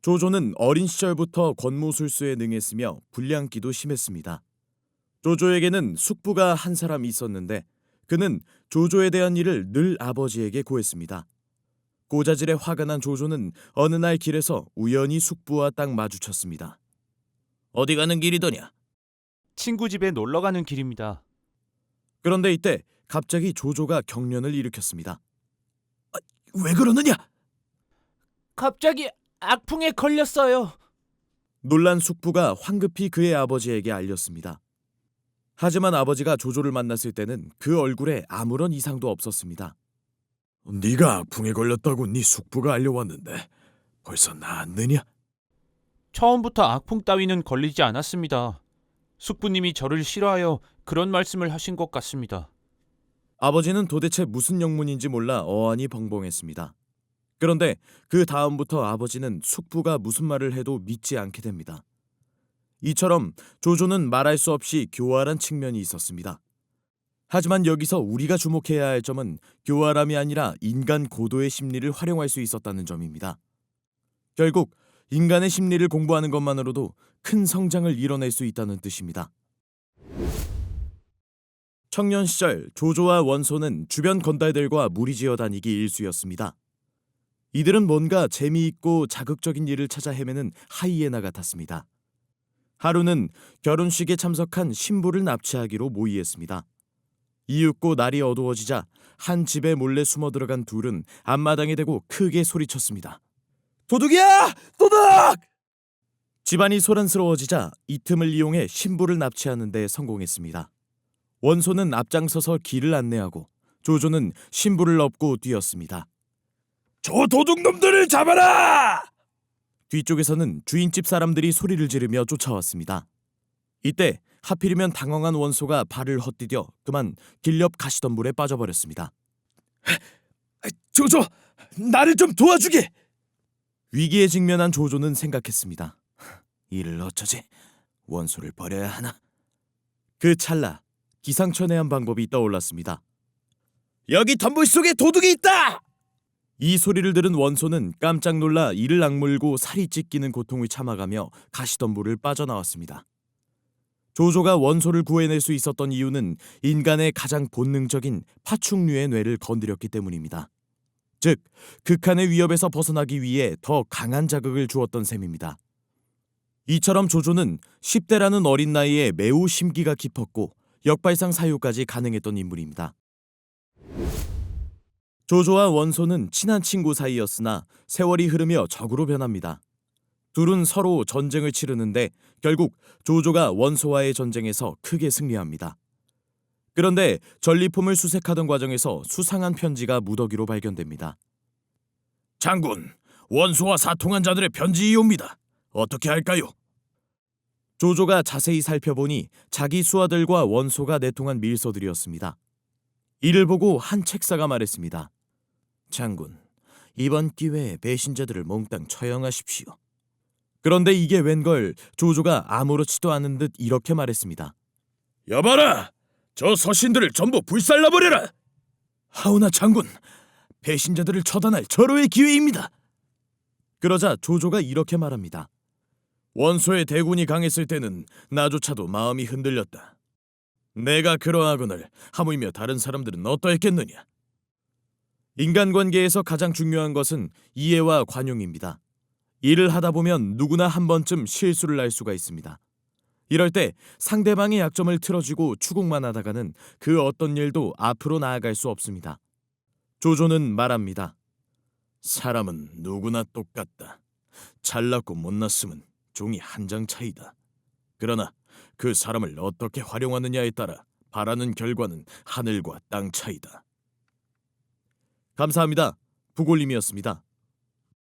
조조는 어린 시절부터 권모술수에 능했으며 불량기도 심했습니다. 조조에게는 숙부가 한 사람 있었는데 그는 조조에 대한 일을 늘 아버지에게 고했습니다. 고자질에 화가 난 조조는 어느 날 길에서 우연히 숙부와 딱 마주쳤습니다. 어디 가는 길이더냐? 친구 집에 놀러 가는 길입니다. 그런데 이때 갑자기 조조가 경련을 일으켰습니다. 왜 그러느냐? 갑자기 악풍에 걸렸어요. 놀란 숙부가 황급히 그의 아버지에게 알렸습니다. 하지만 아버지가 조조를 만났을 때는 그 얼굴에 아무런 이상도 없었습니다. 네가 악풍에 걸렸다고 네 숙부가 알려왔는데 벌써 나았느냐? 처음부터 악풍 따위는 걸리지 않았습니다. 숙부님이 저를 싫어하여 그런 말씀을 하신 것 같습니다. 아버지는 도대체 무슨 영문인지 몰라 어안이 벙벙했습니다. 그런데 그 다음부터 아버지는 숙부가 무슨 말을 해도 믿지 않게 됩니다. 이처럼 조조는 말할 수 없이 교활한 측면이 있었습니다. 하지만 여기서 우리가 주목해야 할 점은 교활함이 아니라 인간 고도의 심리를 활용할 수 있었다는 점입니다. 결국 인간의 심리를 공부하는 것만으로도 큰 성장을 이뤄낼 수 있다는 뜻입니다. 청년 시절 조조와 원소는 주변 건달들과 무리지어 다니기 일쑤였습니다. 이들은 뭔가 재미있고 자극적인 일을 찾아 헤매는 하이에나 같았습니다. 하루는 결혼식에 참석한 신부를 납치하기로 모의했습니다. 이윽고 날이 어두워지자 한 집에 몰래 숨어 들어간 둘은 앞마당에 대고 크게 소리쳤습니다. 도둑이야! 도둑! 집안이 소란스러워지자 이 틈을 이용해 신부를 납치하는 데 성공했습니다. 원소는 앞장서서 길을 안내하고 조조는 신부를 업고 뛰었습니다. 저 도둑놈들을 잡아라! 뒤쪽에서는 주인집 사람들이 소리를 지르며 쫓아왔습니다. 이때 하필이면 당황한 원소가 발을 헛디뎌 그만 길 옆 가시덤불에 빠져버렸습니다. 조조, 나를 좀 도와주게! 위기에 직면한 조조는 생각했습니다. 이를 어쩌지? 원소를 버려야 하나? 그 찰나 기상천외한 방법이 떠올랐습니다. 여기 덤불 속에 도둑이 있다! 이 소리를 들은 원소는 깜짝 놀라 이를 악물고 살이 찢기는 고통을 참아가며 가시덤불을 빠져나왔습니다. 조조가 원소를 구해낼 수 있었던 이유는 인간의 가장 본능적인 파충류의 뇌를 건드렸기 때문입니다. 즉, 극한의 위협에서 벗어나기 위해 더 강한 자극을 주었던 셈입니다. 이처럼 조조는 10대라는 어린 나이에 매우 심기가 깊었고 역발상 사유까지 가능했던 인물입니다. 조조와 원소는 친한 친구 사이였으나 세월이 흐르며 적으로 변합니다. 둘은 서로 전쟁을 치르는데 결국 조조가 원소와의 전쟁에서 크게 승리합니다. 그런데 전리품을 수색하던 과정에서 수상한 편지가 무더기로 발견됩니다. 장군, 원소와 사통한 자들의 편지이옵니다. 어떻게 할까요? 조조가 자세히 살펴보니 자기 수하들과 원소가 내통한 밀서들이었습니다. 이를 보고 한 책사가 말했습니다. 장군, 이번 기회에 배신자들을 몽땅 처형하십시오. 그런데 이게 웬걸 조조가 아무렇지도 않은 듯 이렇게 말했습니다. 여봐라! 저 서신들을 전부 불살라버려라! 하오나 장군, 배신자들을 처단할 절호의 기회입니다. 그러자 조조가 이렇게 말합니다. 원소의 대군이 강했을 때는 나조차도 마음이 흔들렸다. 내가 그러하거늘 하물며 다른 사람들은 어떠했겠느냐? 인간관계에서 가장 중요한 것은 이해와 관용입니다. 일을 하다 보면 누구나 한 번쯤 실수를 할 수가 있습니다. 이럴 때 상대방의 약점을 틀어주고 추궁만 하다가는 그 어떤 일도 앞으로 나아갈 수 없습니다. 조조는 말합니다. 사람은 누구나 똑같다. 잘났고 못났음은 종이 한 장 차이다. 그러나 그 사람을 어떻게 활용하느냐에 따라 바라는 결과는 하늘과 땅 차이다. 감사합니다. 부골님이었습니다.